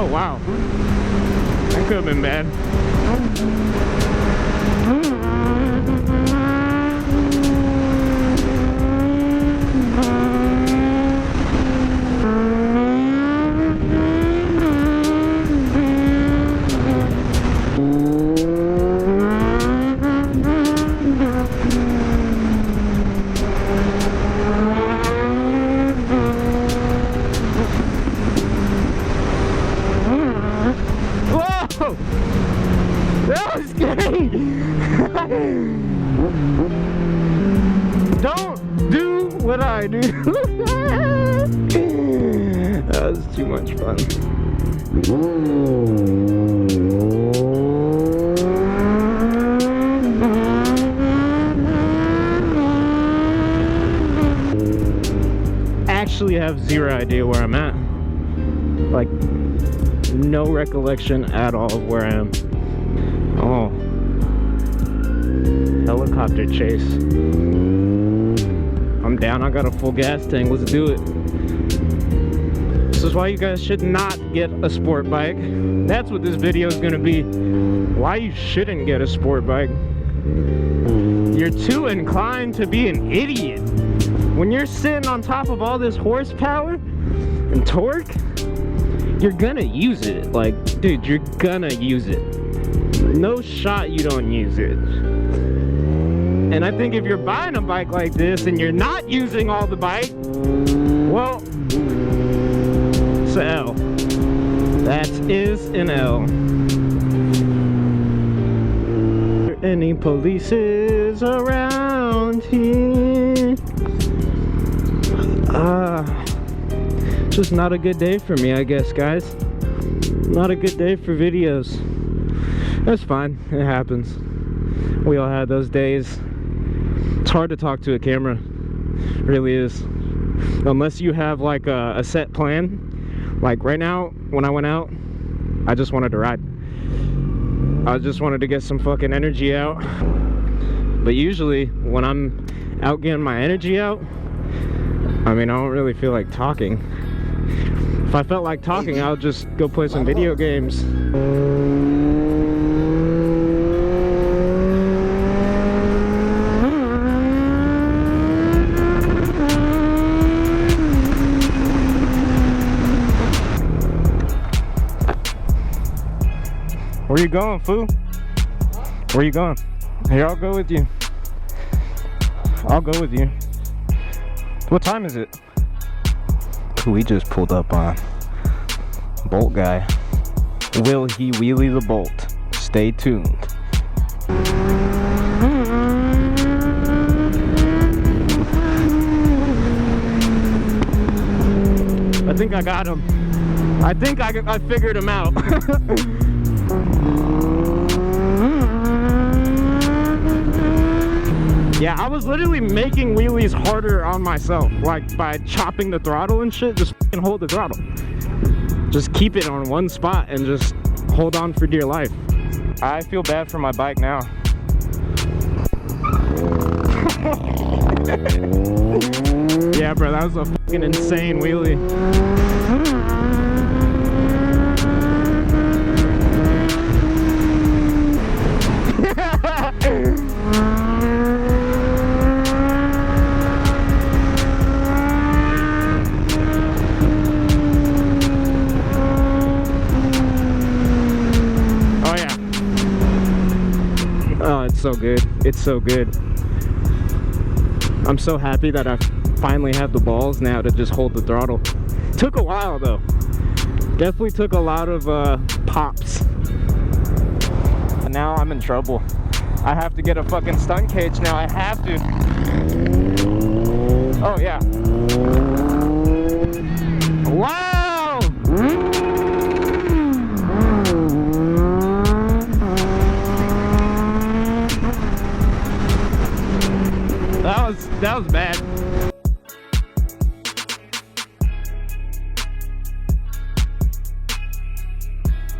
Wow, that could have been bad. That was scary! Don't do what I do! That was too much fun. Actually have zero idea where I'm at. Like, no recollection at all of where I am. Oh, helicopter chase. I'm down, I got a full gas tank, let's do it. This is why you guys should not get a sport bike. That's what this video is gonna be. Why you shouldn't get a sport bike. You're too inclined to be an idiot. When you're sitting on top of all this horsepower and torque, you're gonna use it. Like, dude, you're gonna use it. No shot you don't use it. And I think if you're buying a bike like this and you're not using all the bike, well, it's an L. That is an L. Any polices around here? Just not a good day for me, I guess, guys. Not a good day for videos. That's fine, it happens. We all had those days. It's hard to talk to a camera, it really is. Unless you have like a set plan. Like right now, when I went out, I just wanted to ride. I just wanted to get some fucking energy out. But usually, when I'm out getting my energy out, I mean, I don't really feel like talking. If I felt like talking, I'll just go play some video games. Where you going, fool? Where you going? Here, I'll go with you. I'll go with you. What time is it? We just pulled up on Bolt guy. Will he wheelie the Bolt? Stay tuned. I think I got him. I think I figured him out. Yeah, I was literally making wheelies harder on myself, like by chopping the throttle and shit. Just fucking hold the throttle. Just keep it on one spot and just hold on for dear life. I feel bad for my bike now. Yeah, bro, that was a fucking insane wheelie. So good, it's so good. I'm so happy that I finally have the balls now to just hold the throttle. Took a while though, definitely took a lot of pops. And now I'm in trouble. I have to get a fucking stun cage now. I have to. Oh yeah. Wow. That was bad.